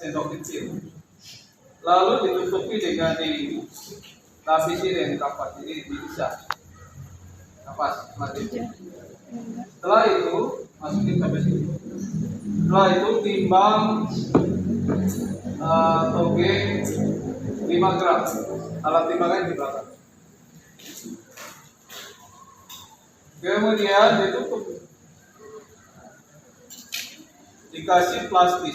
sendok kecil. Lalu ditutupi dengan dilapisi dengan kapas. Jadi bisa kapas mati. Setelah itu masukin sampai sini. Setelah itu timbang toge 5 gram. Alat timbangan di belakang. Kemudian ditutup. Dikasih plastik.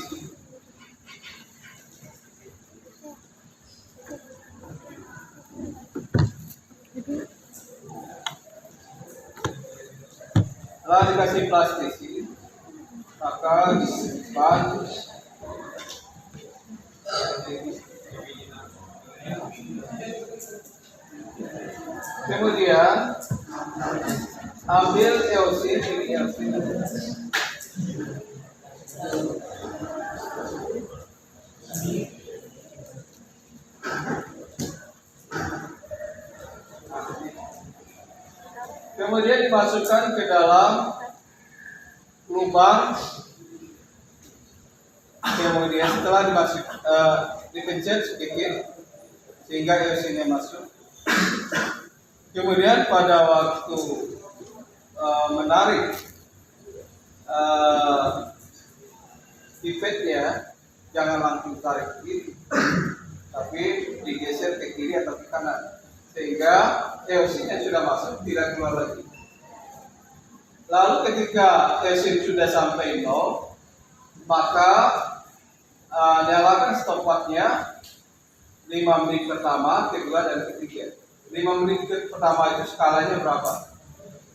Setelah dikasih plastik, maka disimpan. Kemudian ambil eosin, ini eosin. Kemudian dimasukkan ke dalam lubang. Kemudian setelah dipencet sedikit sehingga eosinnya masuk. Kemudian pada waktu menarik pipetnya, jangan langsung tarik ke kiri, tapi digeser ke kiri atau ke kanan sehingga eosinnya sudah masuk, tidak keluar lagi. Lalu ketika eosin sudah sampai 0, maka nyalakan stopwatchnya 5 menit pertama, kedua, dan ketiga. 5 menit pertama itu skalanya berapa?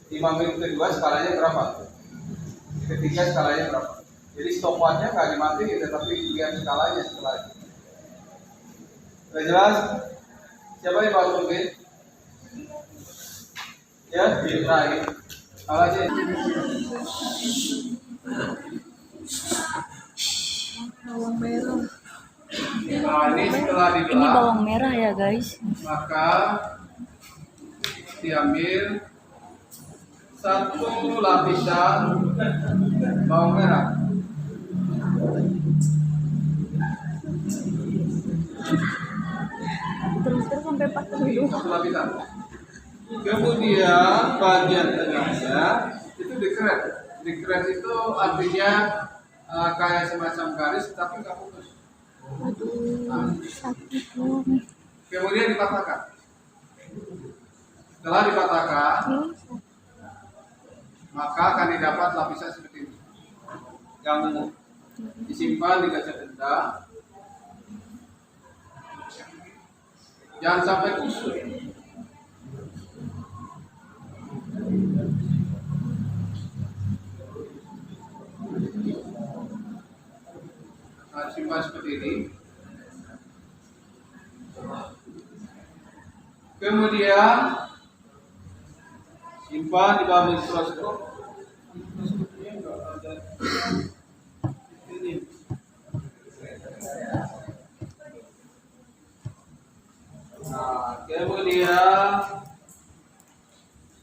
5 menit kedua skalanya berapa? Ketiga skalanya berapa? Jadi stopwatchnya nggak dimatiin, tetapi lihat skalanya setelah itu. Sudah jelas? Siapa yang mau mungkin? Ya, baik. Apa aja? Bawang merah. Nah, ini setelah dibelah. Ini bawang merah ya guys. Maka diambil 1 lapisan bawang merah. Terus sampai patah dulu. 1 lapisan. Kemudian bagian tengahnya itu dikret. Dikret itu artinya kayak semacam garis tapi nggak putus. Aduh, sakit dong. Kemudian dipatahkan. Setelah dipatahkan, maka akan didapat lapisan seperti ini. Yang umum. Disimpan di kaca benda. Jangan sampai kusut. Nah, simpan seperti ini. Kemudian simpan di bawah mikroskop. Mikroskopnya enggak ada. Ini. Nah, kemudian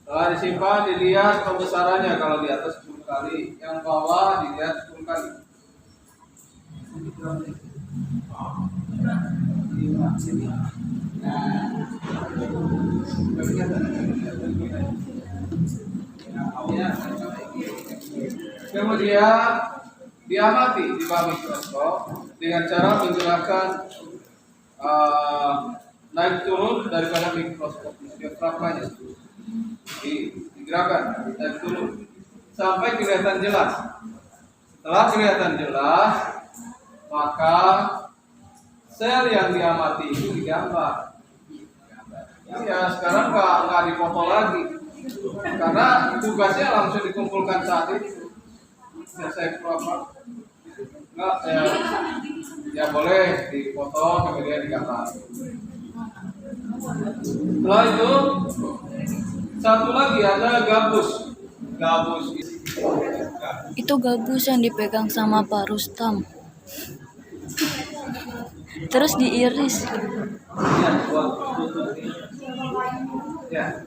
setelah disimpan dilihat pembesarannya. Kalau di atas 10 kali, yang bawah dilihat 10 kali. Kemudian diamati di bawah mikroskop dengan cara menggunakan naik turun daripada mikroskop diafragmanya digerakkan naik turun sampai kelihatan jelas. Setelah kelihatan jelas, maka sel yang diamati itu digambar. Ya sekarang nggak dipoto lagi karena tugasnya langsung dikumpulkan saat itu. Selesai program nggak ya boleh dipoto kemudian digambar. Setelah itu satu lagi ada gabus. Itu gabus yang dipegang sama Pak Rustam. Terus diiris. Ya.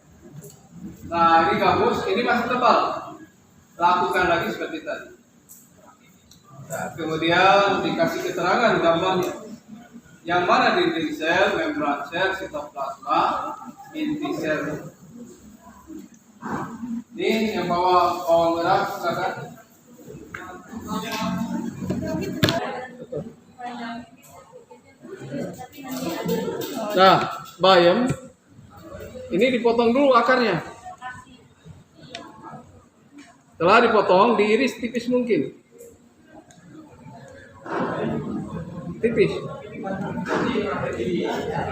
Nah, ini gabus, ini masih tebal. Lakukan lagi seperti tadi. Nah, kemudian dikasih keterangan gambarnya. Yang mana dinding sel, membran sel, sitoplasma, inti sel. Ini yang bawa bawang merah, silakan. Nah, bayam ini dipotong dulu akarnya. Setelah dipotong, diiris tipis mungkin. Tipis.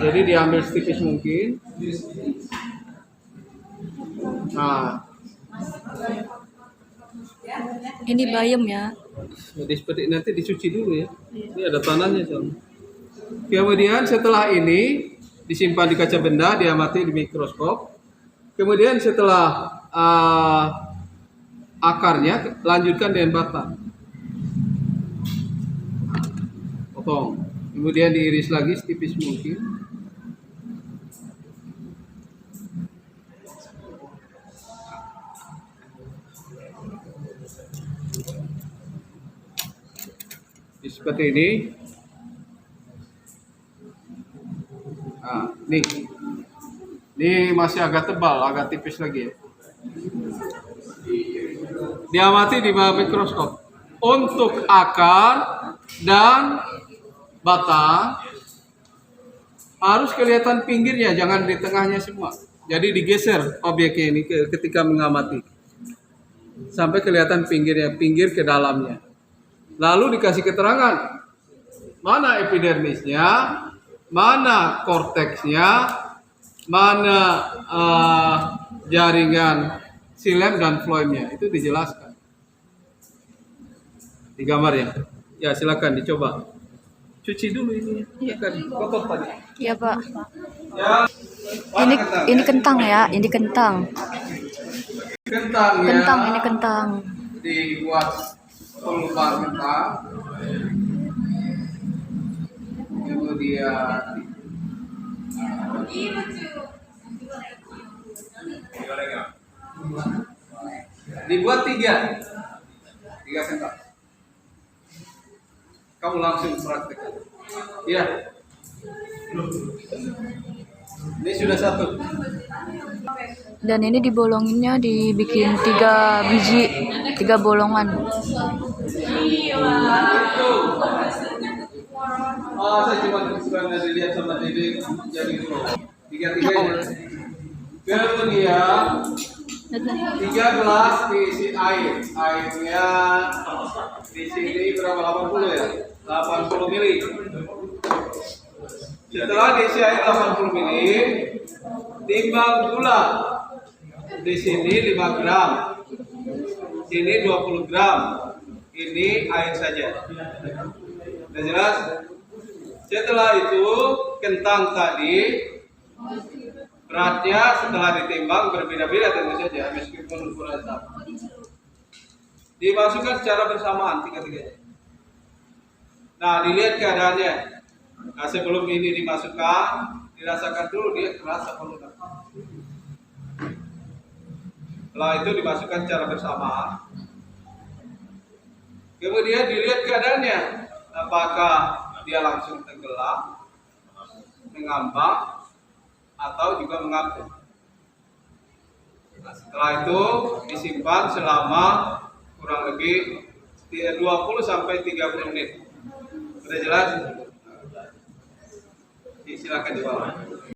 Jadi diambil setipis mungkin. Nah, Ini bayam ya. jadi seperti nanti dicuci dulu ya. Ini ada tanahnya soalnya. Kemudian setelah ini disimpan di kaca benda, diamati di mikroskop. Kemudian setelah akarnya lanjutkan dengan batang. Potong. Kemudian diiris lagi setipis mungkin. Seperti ini. Nah, nih. Ini masih agak tebal, agak tipis lagi ya. Diamati di bawah mikroskop. Untuk akar dan batang harus kelihatan pinggirnya, jangan di tengahnya semua. Jadi digeser objeknya ini ketika mengamati. Sampai kelihatan pinggirnya, pinggir ke dalamnya. Lalu dikasih keterangan mana epidermisnya, mana korteksnya, mana jaringan silem dan floemnya. Itu dijelaskan di gambar ya. Ya silakan dicoba. Cuci dulu ini. Iya kan kotor tadi. Iya Pak. Ya. Ini kentang ya. Ini kentang. Kentang ya. Kentang ini kentang. Dibuat pelubang kentang. Kemudian dibuat tiga kentang. Kamu langsung praktekkan. Iya. Ini sudah satu. Dan ini dibolonginnya dibikin 3 biji, 3 bolongan. Saya cuma kurang dilihat sama Dede jadi dulu. Tiga-tiganya. Kemudian 3 gelas diisi air. Airnya di sini berapa? 80 ya? 80 mili. Setelah diisi air 80 mili, timbang gula. Di sini 5 gram. Ini 20 gram. Ini air saja. Sudah jelas? Setelah itu kentang tadi beratnya setelah ditimbang berbeda-beda tentu saja meskipun ukuran sama. Dimasukkan secara bersamaan tiga-tiganya. Nah, dilihat keadaannya. Nah, sebelum ini dimasukkan, dirasakan dulu dia keras apa enggak. Setelah itu dimasukkan secara bersamaan. Kemudian dilihat keadaannya, apakah dia langsung tenggelam, mengambang, atau juga mengapung. Nah, setelah itu disimpan selama kurang lebih 20 sampai 30 menit. Sudah jelas? Silakan dibawa.